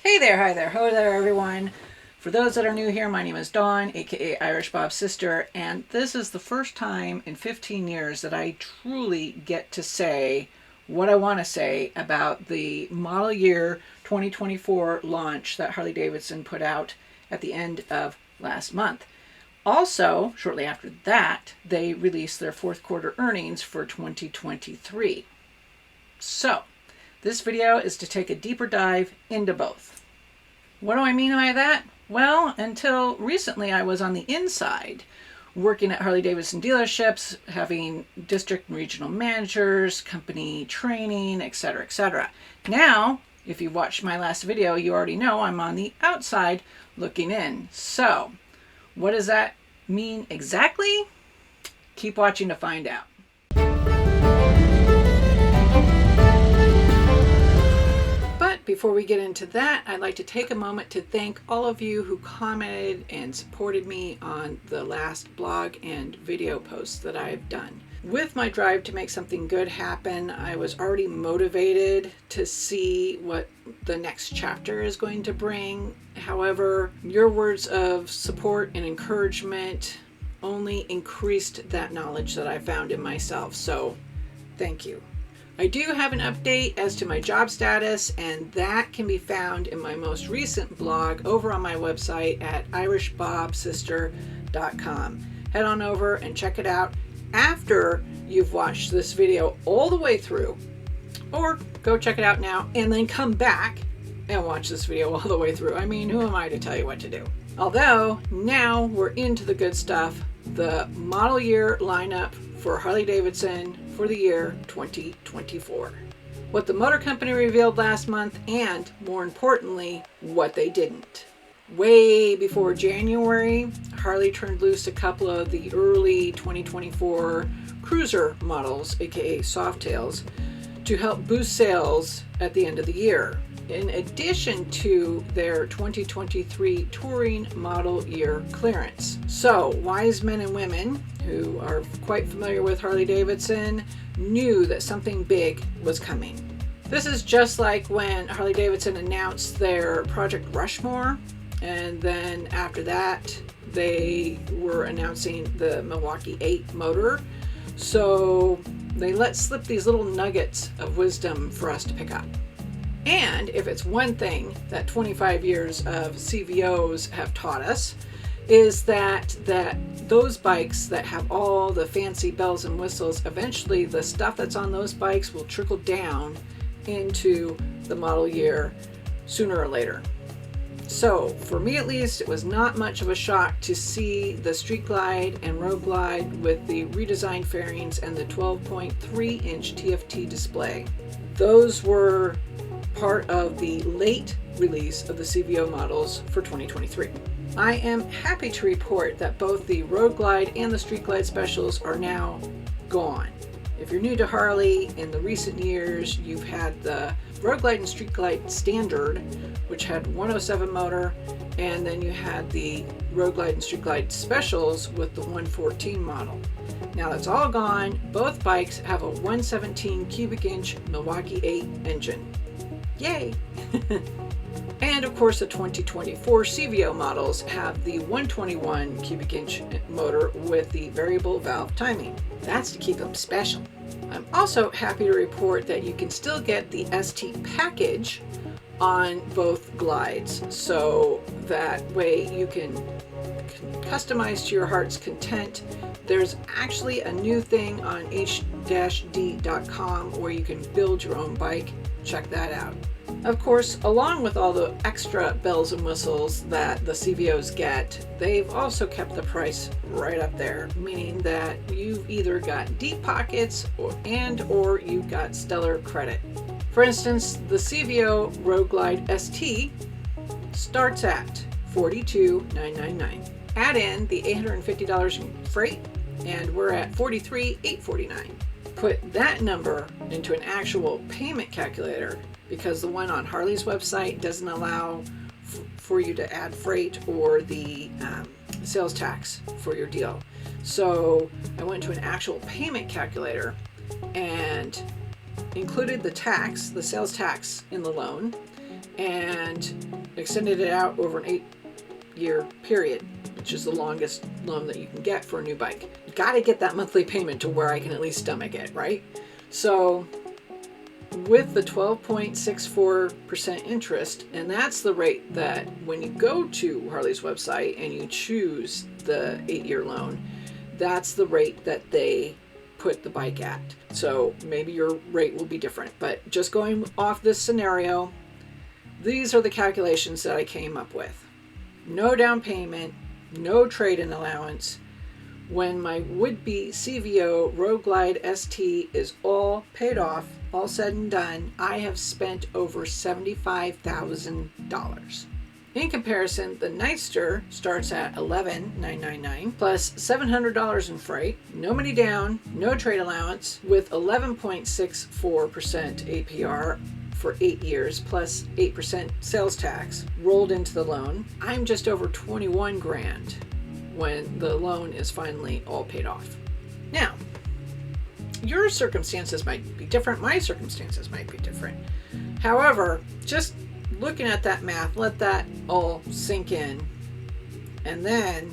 Hey there, hi there, ho there, everyone. For those that are new here, my name is Dawn, aka Irish Bob's sister, and this is the first time in 15 years that I truly get to say what I want to say about the model year 2024 launch that Harley Davidson put out at the end of last month. Also, shortly after that, they released their fourth quarter earnings for 2023. So, this video is to take a deeper dive into both. What do I mean by that? Well, until recently I was on the inside, working at Harley-Davidson dealerships, having district and regional managers, company training, etc., etc. Now, if you watched my last video, you already know I'm on the outside looking in. So, what does that mean exactly? Keep watching to find out. Before we get into that, I'd like to take a moment to thank all of you who commented and supported me on the last blog and video posts that I've done. With my drive to make something good happen, I was already motivated to see what the next chapter is going to bring. However, your words of support and encouragement only increased that knowledge that I found in myself. So, thank you. I do have an update as to my job status, and that can be found in my most recent blog over on my website at irishbobsister.com. Head on over and check it out after you've watched this video all the way through, or go check it out now and then come back and watch this video all the way through. I mean, who am I to tell you what to do? Although, now we're into the good stuff, the model year lineup for Harley-Davidson for the year 2024. What the motor company revealed last month, and more importantly, what they didn't. Way before January, Harley turned loose a couple of the early 2024 cruiser models, aka Softails, to help boost sales at the end of the year, in addition to their 2023 touring model year clearance. So, wise men and women who are quite familiar with Harley-Davidson knew that something big was coming. This is just like when Harley-Davidson announced their Project Rushmore, and then after that they were announcing the Milwaukee 8 motor. So they let slip these little nuggets of wisdom for us to pick up. And if it's one thing that 25 years of CVOs have taught us, is that those bikes that have all the fancy bells and whistles, eventually the stuff that's on those bikes will trickle down into the model year sooner or later. So for me at least, it was not much of a shock to see the Street Glide and Road Glide with the redesigned fairings and the 12.3-inch TFT display. Those were part of the late release of the CVO models for 2023. I am happy to report that both the Road Glide and the Street Glide specials are now gone. If you're new to Harley, in the recent years you've had the Road Glide and Street Glide Standard, which had 107 motor, and then you had the Road Glide and Street Glide specials with the 114 model. Now that's all gone. Both bikes have a 117 cubic inch Milwaukee 8 engine. Yay! And of course the 2024 CVO models have the 121 cubic inch motor with the variable valve timing. That's to keep them special. I'm also happy to report that you can still get the ST package on both glides, so that way you can customize to your heart's content. There's actually a new thing on h-d.com where you can build your own bike. Check that out. Of course, along with all the extra bells and whistles that the CVOs get, they've also kept the price right up there, meaning that you've either got deep pockets or you've got stellar credit. For instance, the CVO Road Glide ST starts at $42,999. Add in the $850 in freight, and we're at $43,849. Put that number into an actual payment calculator, because the one on Harley's website doesn't allow for you to add freight or the sales tax for your deal. So I went to an actual payment calculator and included the tax, the sales tax in the loan, and and extended it out over an 8-year period, which is the longest loan that you can get for a new bike. Got to get that monthly payment to where I can at least stomach it, right? So with the 12.64% interest, and that's the rate that when you go to Harley's website and you choose the 8-year loan, that's the rate that they put the bike at. So maybe your rate will be different, but just going off this scenario, these are the calculations that I came up with. No down payment, no trade-in allowance. When my would-be CVO Road Glide ST is all paid off, all said and done, I have spent over $75,000. In comparison, the Nightster starts at $11,999 plus $700 in freight, no money down, no trade allowance, with 11.64% APR for 8 years plus 8% sales tax rolled into the loan. I'm just over 21 grand when the loan is finally all paid off. Now, your circumstances might be different. My circumstances might be different. However, just looking at that math, let that all sink in. And then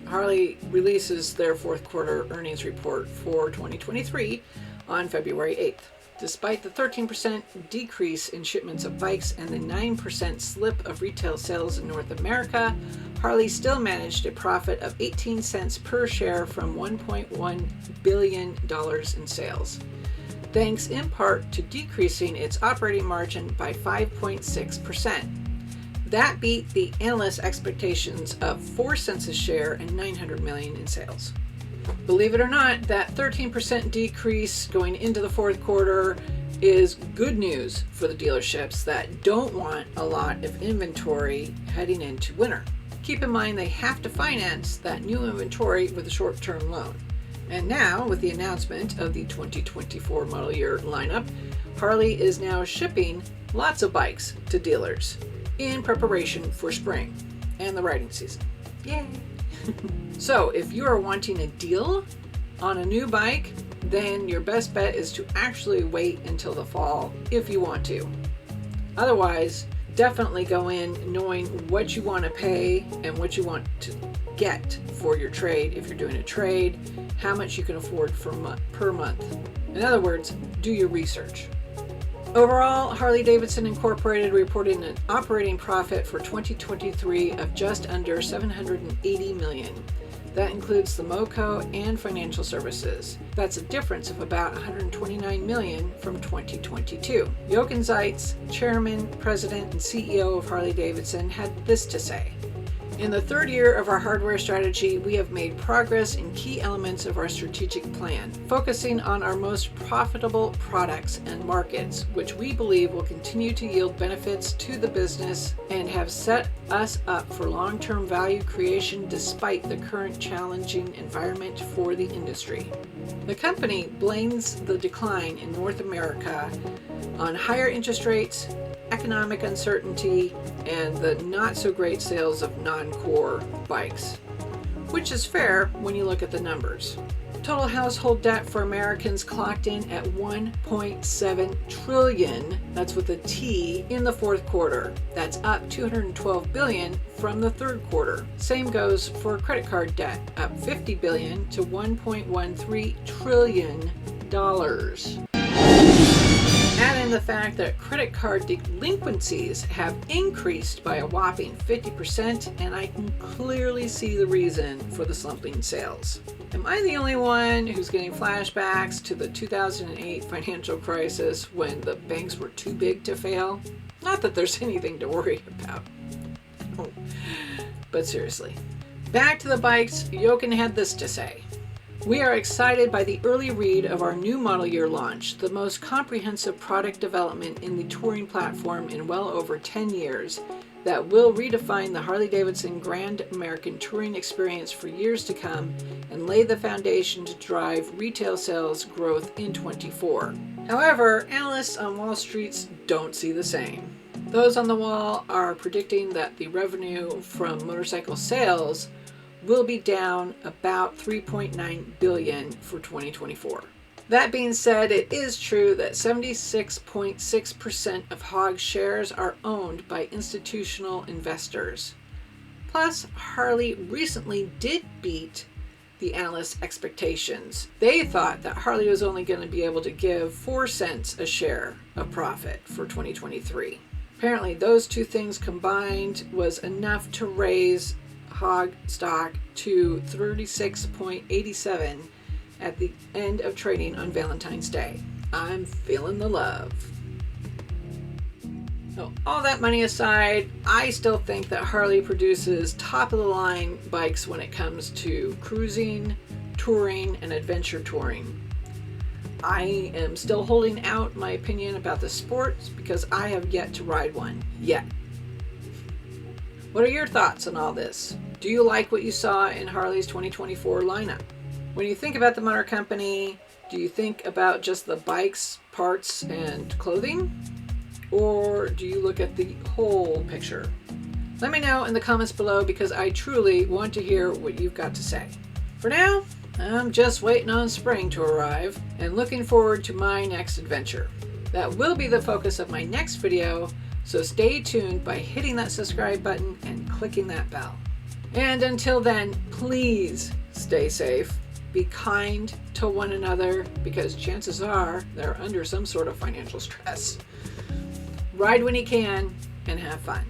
Harley releases their fourth quarter earnings report for 2023 on February 8th. Despite the 13% decrease in shipments of bikes and the 9% slip of retail sales in North America, Harley still managed a profit of 18 cents per share from $1.1 billion in sales, thanks in part to decreasing its operating margin by 5.6%. That beat the analysts' expectations of 4 cents a share and $900 million in sales. Believe it or not, that 13% decrease going into the fourth quarter is good news for the dealerships that don't want a lot of inventory heading into winter. Keep in mind they have to finance that new inventory with a short-term loan. And now, with the announcement of the 2024 model year lineup, Harley is now shipping lots of bikes to dealers in preparation for spring and the riding season. Yay! So if you are wanting a deal on a new bike, then your best bet is to actually wait until the fall if you want to. Otherwise, definitely go in knowing what you want to pay and what you want to get for your trade if you're doing a trade, how much you can afford per month. In other words, do your research. Overall, Harley-Davidson Incorporated reported an operating profit for 2023 of just under $780 million. That includes the MoCo and financial services. That's a difference of about $129 million from 2022. Jochen Zeitz, chairman, president, and CEO of Harley-Davidson, had this to say. In the third year of our hardware strategy, we have made progress in key elements of our strategic plan, focusing on our most profitable products and markets, which we believe will continue to yield benefits to the business and have set us up for long-term value creation despite the current challenging environment for the industry. The company blames the decline in North America on higher interest rates, economic uncertainty, and the not-so-great sales of non-core bikes, which is fair when you look at the numbers. Total household debt for Americans clocked in at $1.7 trillion, that's with a T, in the fourth quarter. That's up $212 billion from the third quarter. Same goes for credit card debt, up $50 billion to $1.13 trillion. Add in the fact that credit card delinquencies have increased by a whopping 50%, and I can clearly see the reason for the slumping sales. Am I the only one who's getting flashbacks to the 2008 financial crisis when the banks were too big to fail? Not that there's anything to worry about. Oh. But seriously. Back to the bikes, Jochen had this to say. We are excited by the early read of our new model year launch, the most comprehensive product development in the touring platform in well over 10 years, that will redefine the Harley-Davidson Grand American Touring experience for years to come and lay the foundation to drive retail sales growth in 24. However, analysts on Wall Street don't see the same. Those on the wall are predicting that the revenue from motorcycle sales will be down about $3.9 billion for 2024. That being said, it is true that 76.6% of Hog shares are owned by institutional investors. Plus, Harley recently did beat the analysts' expectations. They thought that Harley was only going to be able to give 4 cents a share of profit for 2023. Apparently, those two things combined was enough to raise Hog stock to 36.87 at the end of trading on Valentine's Day. I'm feeling the love. So, all that money aside, I still think that Harley produces top-of-the-line bikes when it comes to cruising, touring, and adventure touring. I am still holding out my opinion about the sports because I have yet to ride one yet. What are your thoughts on all this? Do you like what you saw in Harley's 2024 lineup? When you think about the Motor Company, do you think about just the bikes, parts, and clothing? Or do you look at the whole picture? Let me know in the comments below because I truly want to hear what you've got to say. For now, I'm just waiting on spring to arrive and looking forward to my next adventure. That will be the focus of my next video, so stay tuned by hitting that subscribe button and clicking that bell. And until then, please stay safe, be kind to one another because chances are they're under some sort of financial stress. Ride when you can and have fun.